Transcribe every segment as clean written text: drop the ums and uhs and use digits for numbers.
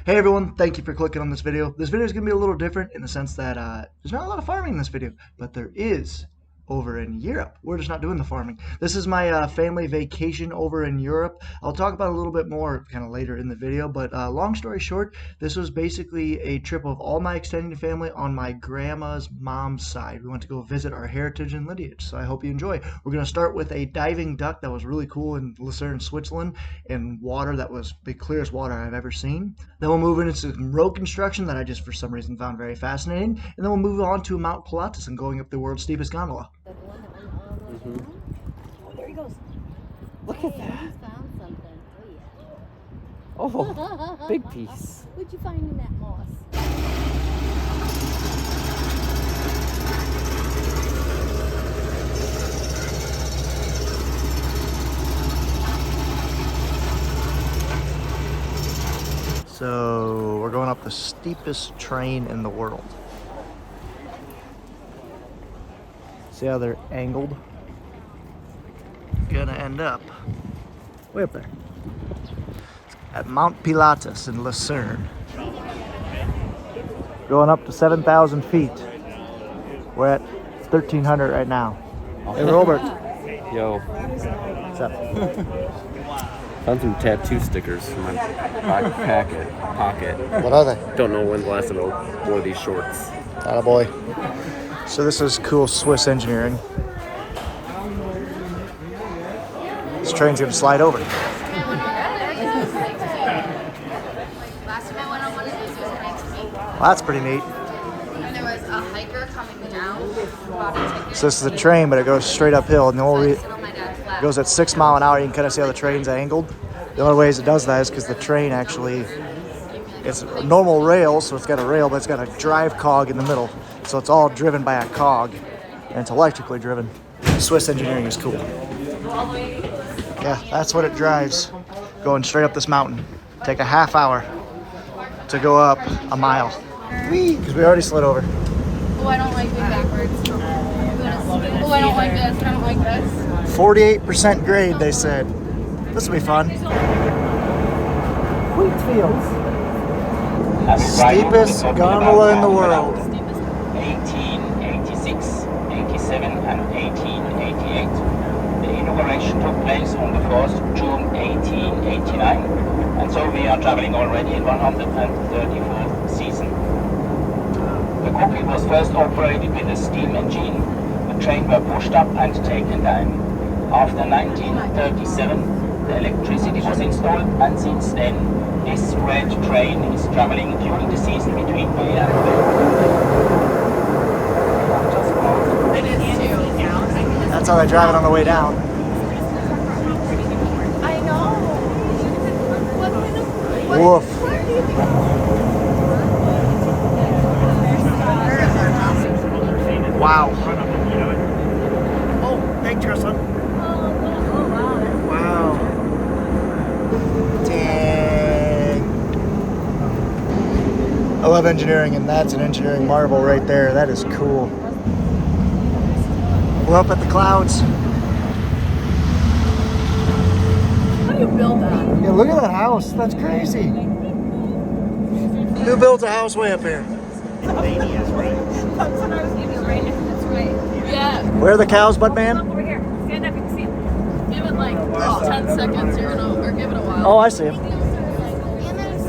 Hey everyone, thank you for clicking on this video. This video is going to be a little different in the sense that there's not a lot of farming in this video, but there is over in Europe. We're just not doing the farming. This is my family vacation over in Europe. I'll talk about it a little bit more kind of later in the video, but long story short, this was basically a trip of all my extended family on my grandma's mom's side. We went to go visit our heritage and lineage, so I hope you enjoy. We're going to start with a diving duck that was really cool in Lucerne, Switzerland, in water that was the clearest water I've ever seen. Then we'll move into some road construction that I just for some reason found very fascinating, and then we'll move on to Mount Pilatus and going up the world's steepest gondola. Oh, there he goes. Look at that. He found something. Oh, yeah. Oh, big piece. What'd you find in that moss? So we're going up the steepest train in the world. See how they're angled? Gonna end up way up there at Mount Pilatus in Lucerne. Going up to 7,000 feet. We're at 1,300 right now. Hey Robert. Yo. What's up? Found some tattoo stickers in my back pocket. What are they? Don't know when the last time I wore these shorts. Attaboy. So this is cool Swiss engineering. This train's gonna slide over. Last time I went on one of these was 19. Well, that's pretty neat. And there was a hiker coming down, bought a ticket. So this is a train, but it goes straight uphill, and the only I sit on my dad's lap. it goes at 6 miles an hour. You can kind of see how the train's angled. The only ways it does that is because the train actually, it's a normal rail, so it's got a rail, but it's got a drive cog in the middle. So it's all driven by a cog, and it's electrically driven. Swiss engineering is cool. Yeah, that's what it drives, going straight up this mountain. Take a half hour to go up a mile. Whee! Because we already slid over. Oh, I don't like being backwards. Oh, I don't like this. I don't like this. 48% grade, they said. This will be fun. Wheat fields. Steepest gondola in the world. 1886, 87 and 1888. The inauguration took place on the 1st June 1889, and so we are traveling already in 134th season. The cockpit was first operated with a steam engine. The train were pushed up and taken down. After 1937, the electricity was installed, and since then, this red train is traveling during the season between May and It is too. That's how they drive it on the way down. I know. What kind of... Woof. Wow. Oh, thanks, Tristan. Wow. Dang. I love engineering, and that's an engineering marvel right there. That is cool. We're up at the clouds. How do you build that? Yeah, look at that house. That's crazy. Who builds a house way up here? That's what I was giving right now. That's right. Yeah. Where are the cows, bud man? Over here. Stand up, you can see him. Give it like 10 seconds. You're gonna, or give it a while. Oh, I see them.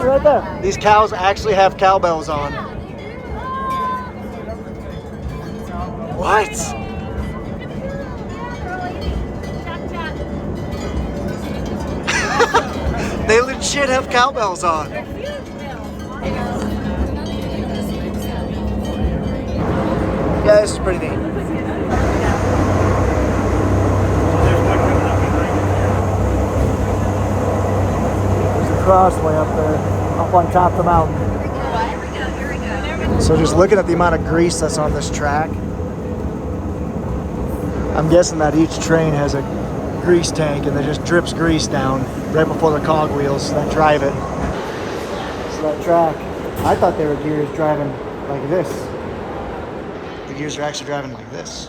Right there. These cows actually have cowbells on. What? They legit have cowbells on. Yeah, this is pretty neat. There's a crossway up there, up on top of the mountain. So just looking at the amount of grease that's on this track, I'm guessing that each train has a grease tank and it just drips grease down right before the cog wheels that drive it. So that track, I thought they were gears driving like this. The gears are actually driving like this.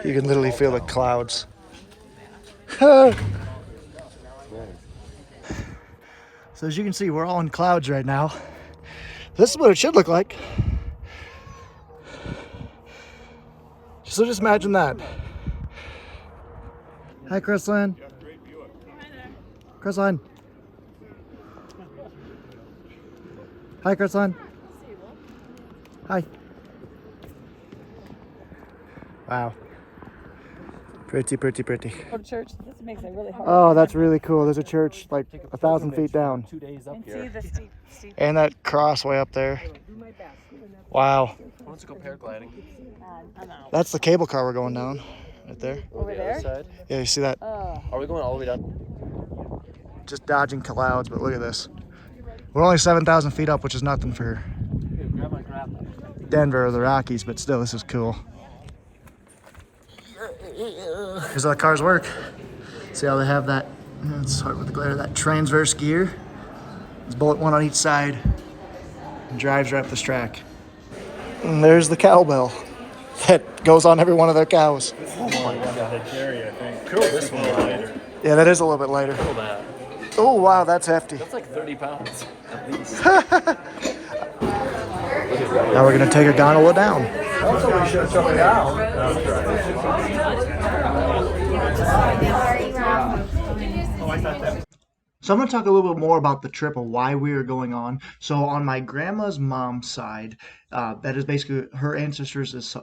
You can literally feel the clouds. So as you can see, we're all in clouds right now. This is what it should look like. So just imagine that. Hi, Chrislyn. Chrislyn. Hi, Chrislyn. Hi. Wow. Pretty, pretty, pretty. Go to church. This makes it really hard. Oh, that's really cool. There's a church like 1,000 feet down. 2 days up And see here. the steep. And that crossway up there. Wow. Why don't you go paragliding? I'm out. That's the cable car we're going down. Right there. Over the there? other side. Yeah, you see that? Oh. Are we going all the way down? Just dodging clouds, but look at this. We're only 7,000 feet up, which is nothing for Grab my grapple. Denver or the Rockies, but still, this is cool. Here's how the cars work. See how they have that, let's start with the glare, that transverse gear. There's bullet one on each side. And drives right up this track. And there's the cowbell that goes on every one of their cows. Oh my god. Carry, I think. Curl this one lighter. Yeah, that is a little bit lighter. Curl that. Oh, wow, that's hefty. That's like 30 pounds at least. Now we're gonna take a gondola down. Also, we should have took it down. So I'm going to talk a little bit more about the trip of why we were going on. So on my grandma's mom's side, that is basically her ancestors.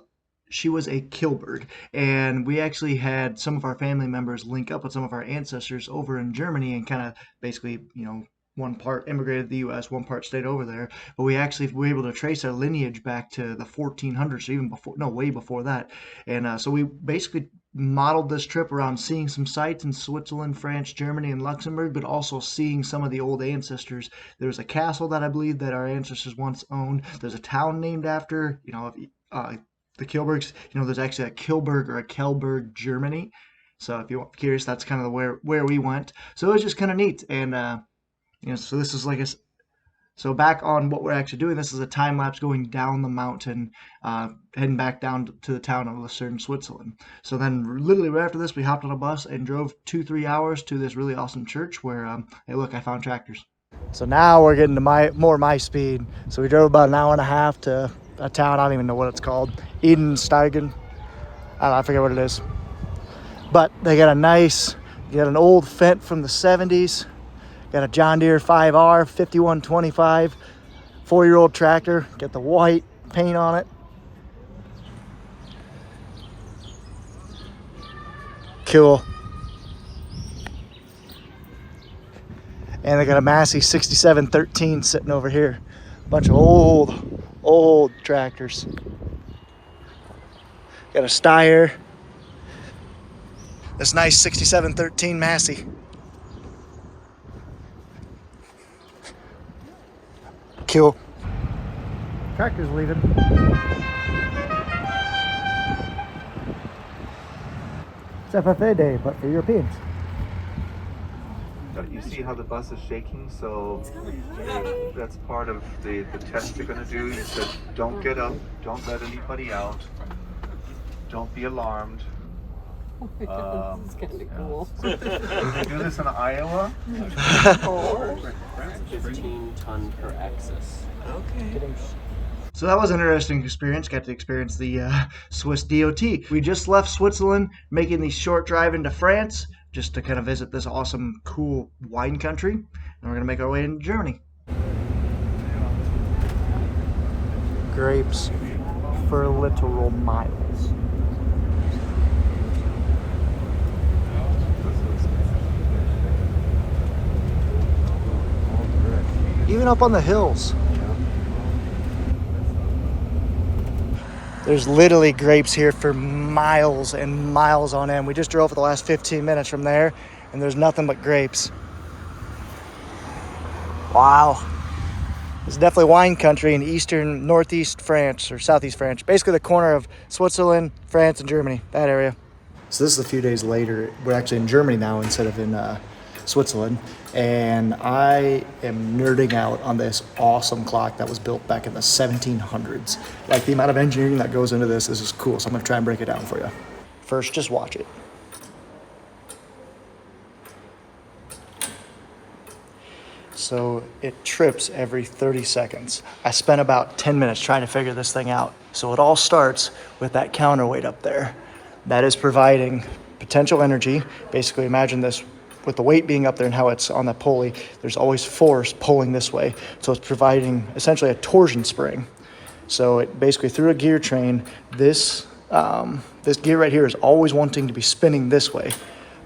She was a Kilburg, and we actually had some of our family members link up with some of our ancestors over in Germany and kind of basically, you know, one part immigrated to the U.S., one part stayed over there. But we actually were able to trace our lineage back to the 1400s, even before, no, way before that. And so we basically modeled this trip around seeing some sites in Switzerland, France, Germany, and Luxembourg, but also seeing some of the old ancestors. There's a castle that I believe that our ancestors once owned. There's a town named after, you know, the Kilburgs. You know, there's actually a Kilburg or a Kelburg, Germany. So if you're curious, that's kind of where we went. So it was just kind of neat. And you know, so this is like so back on what we're actually doing. This is a time lapse going down the mountain, heading back down to the town of Lucerne, Switzerland. So then, literally right after this, we hopped on a bus and drove 2-3 hours to this really awesome church where, hey, look, I found tractors. So now we're getting to my speed. So we drove about an hour and a half to a town. I don't even know what it's called. Edensteigen. I forget what it is. But they got an old Fendt from the 70s. Got a John Deere 5R 5125, 4-year-old tractor. Got the white paint on it. Cool. And they got a Massey 6713 sitting over here. Bunch of old tractors. Got a Steyr. This nice 6713 Massey. Cool. Tractor's leaving. It's FFA day, but for Europeans. You see how the bus is shaking, so that's part of the test you're going to do. You said, don't get up, don't let anybody out, don't be alarmed. This is kind of cool. Did you do this in Iowa? 15-ton per axis. Okay. So that was an interesting experience. Got to experience the Swiss DOT. We just left Switzerland, making the short drive into France, just to kind of visit this awesome, cool wine country. And we're going to make our way into Germany. Grapes for literal miles. Even up on the hills. There's literally grapes here for miles and miles on end. We just drove for the last 15 minutes from there, and there's nothing but grapes. Wow. It's definitely wine country in eastern, northeast France, or southeast France. Basically the corner of Switzerland, France, and Germany, that area. So this is a few days later. We're actually in Germany now instead of in Switzerland. And I am nerding out on this awesome clock that was built back in the 1700s. Like, the amount of engineering that goes into this is cool. So I'm gonna try and break it down for you. First, just watch it. So it trips every 30 seconds. I spent about 10 minutes trying to figure this thing out. So it all starts with that counterweight up there. That is providing potential energy. Basically, imagine this with the weight being up there and how it's on that pulley, there's always force pulling this way. So it's providing essentially a torsion spring. So it basically, through a gear train, this gear right here is always wanting to be spinning this way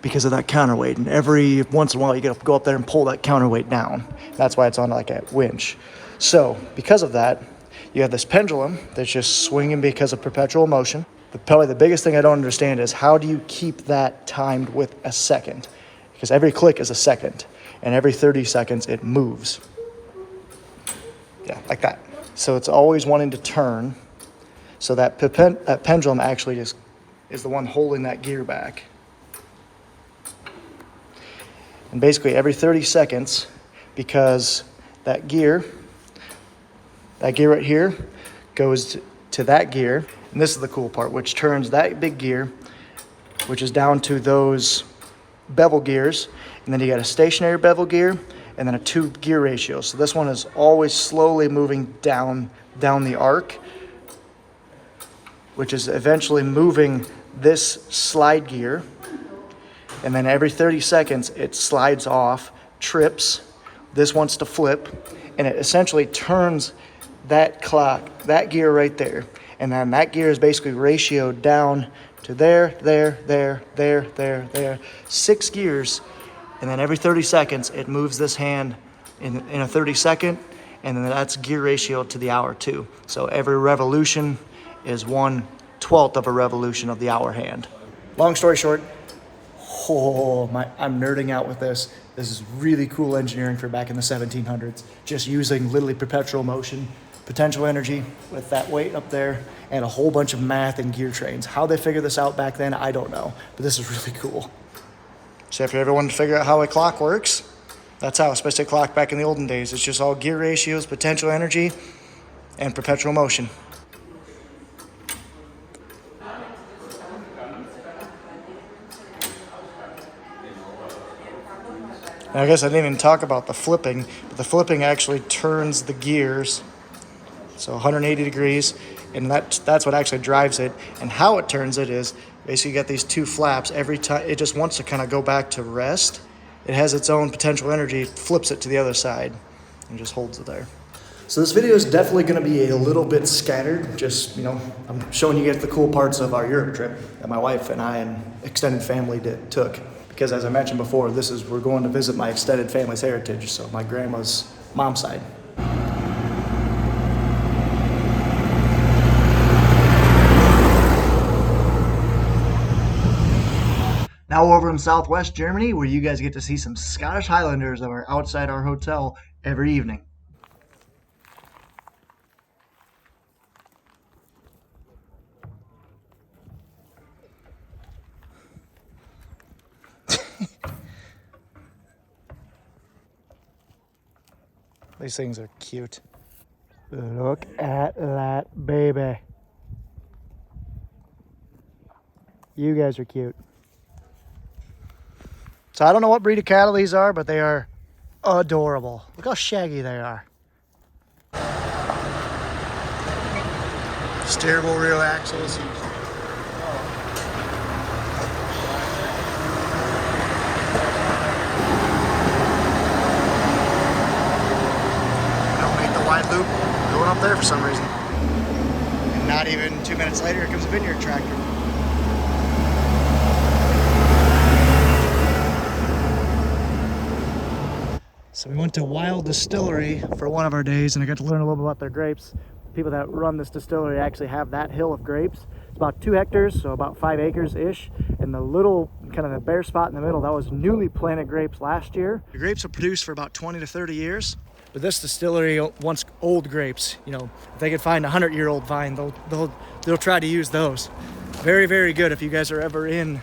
because of that counterweight. And every once in a while, you got to go up there and pull that counterweight down. That's why it's on like a winch. So because of that, you have this pendulum that's just swinging because of perpetual motion. Probably the biggest thing I don't understand is how do you keep that timed with a second? Because every click is a second, and every 30 seconds it moves. Yeah, like that. So it's always wanting to turn. So that pendulum actually is the one holding that gear back. And basically every 30 seconds, because that gear right here goes to that gear, and this is the cool part, which turns that big gear, which is down to those bevel gears, and then you got a stationary bevel gear and then a 2 gear ratio. So this one is always slowly moving down the arc, which is eventually moving this slide gear, and then every 30 seconds it slides off, trips, this wants to flip, and it essentially turns that gear right there, and then that gear is basically ratioed down to there, 6 gears, and then every 30 seconds it moves this hand in a 30 second, and then that's gear ratio to the hour too. So every revolution is 1/12 of a revolution of the hour hand. Long story short, I'm nerding out with this. This is really cool engineering for back in the 1700s, just using literally perpetual motion, potential energy with that weight up there, and a whole bunch of math and gear trains. How they figured this out back then, I don't know, but this is really cool. So if you ever want to figure out how a clock works, that's how, especially a clock back in the olden days. It's just all gear ratios, potential energy, and perpetual motion. And I guess I didn't even talk about the flipping, but the flipping actually turns the gears, so 180 degrees, and that's what actually drives it. And how it turns it is basically you got these 2 flaps. Every time it just wants to kind of go back to rest, it has its own potential energy, flips it to the other side, and just holds it there. So this video is definitely going to be a little bit scattered. Just, I'm showing you guys the cool parts of our Europe trip that my wife and I and extended family took. Because as I mentioned before, we're going to visit my extended family's heritage, so my grandma's mom's side. Now over in southwest Germany, where you guys get to see some Scottish Highlanders that are outside our hotel every evening. These things are cute. Look at that baby. You guys are cute. So I don't know what breed of cattle these are, but they are adorable. Look how shaggy they are. Steerable rear axles. Wide loop going up there for some reason. And not even 2 minutes later, here comes a vineyard tractor. So we went to Wild Distillery for one of our days, and I got to learn a little bit about their grapes. The people that run this distillery actually have that hill of grapes. It's about 2 hectares, so about 5 acres-ish. And the little, kind of the bare spot in the middle, that was newly planted grapes last year. The grapes are produced for about 20 to 30 years. But this distillery wants old grapes. If they could find a 100-year-old vine, they'll try to use those. Very, very good if you guys are ever in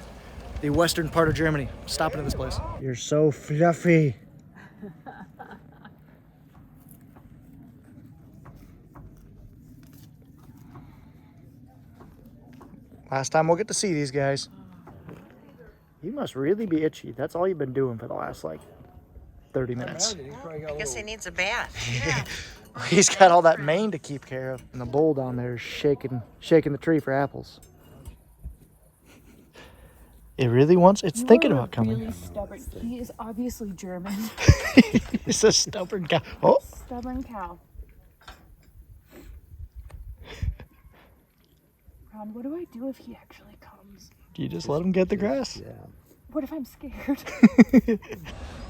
the western part of Germany. Stop into this place. You're so fluffy. Last time we'll get to see these guys. You must really be itchy. That's all you've been doing for the last, 30 minutes. I guess he needs a bath. He's got all that mane to keep care of. And the bull down there is shaking the tree for apples. It really wants, it's thinking about coming. Really stubborn. He is obviously German. It's a stubborn cow. Oh. Stubborn cow. Ron, what do I do if he actually comes? You just let him get the grass. Yeah. What if I'm scared?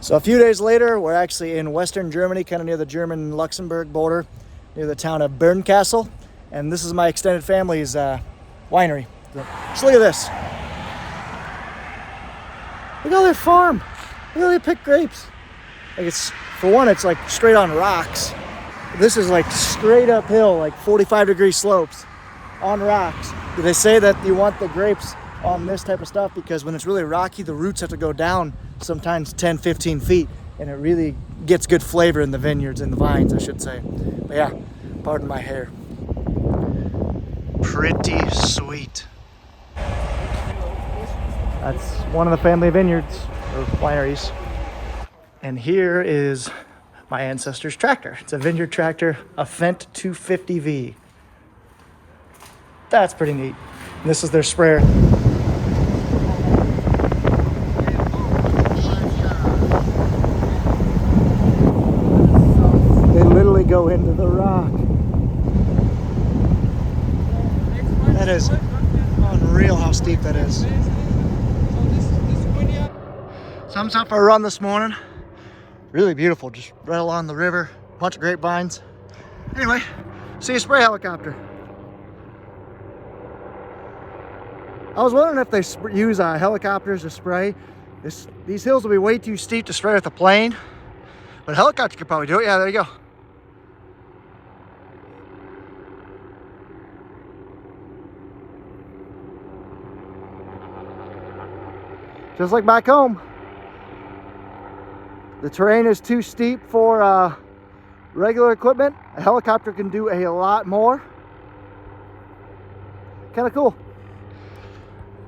So a few days later, we're actually in Western Germany, kind of near the German-Luxembourg border, near the town of Bernkastel. And this is my extended family's winery. Just look at this. Look at all their farm. Look how they pick grapes. Like it's, for one, it's like straight on rocks. This is like straight uphill, like 45-degree slopes on rocks. They say that you want the grapes on this type of stuff because when it's really rocky, the roots have to go down sometimes 10, 15 feet, and it really gets good flavor in the vineyards and the vines, I should say. But yeah, pardon my hair. Pretty sweet. That's one of the family vineyards or wineries. And here is my ancestor's tractor. It's a vineyard tractor, a Fendt 250V. That's pretty neat. And this is their sprayer. They literally go into the rock. That is unreal how steep that is. So I'm out for a run this morning. Really beautiful, just right along the river, bunch of grapevines. Anyway, see a spray helicopter. I was wondering if they use helicopters to spray. These hills will be way too steep to spray with a plane, but a helicopter could probably do it. Yeah, there you go. Just like back home. The terrain is too steep for regular equipment. A helicopter can do a lot more. Kind of cool.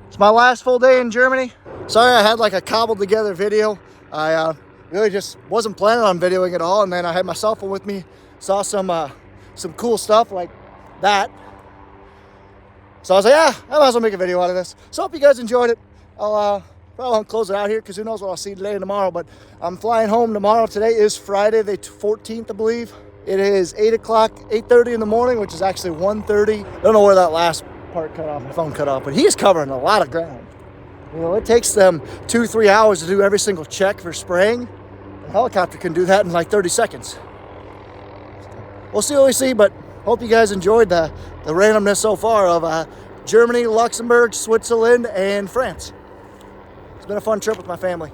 It's my last full day in Germany. Sorry I had like a cobbled together video. I really just wasn't planning on videoing it all, and then I had my cell phone with me, saw some cool stuff like that. So I was like, yeah, I might as well make a video out of this. So hope you guys enjoyed it. I'll probably won't close it out here because who knows what I'll see today and tomorrow, but I'm flying home tomorrow. Today is Friday the 14th, I believe. It is 8:30 in the morning, which is actually 1:30. I don't know where that last part cut off, my phone cut off, but he's covering a lot of ground. You know, it takes them 2-3 hours to do every single check for spraying. A helicopter can do that in like 30 seconds. We'll see what we see, but hope you guys enjoyed the randomness so far of Germany, Luxembourg, Switzerland, and France. It's been a fun trip with my family.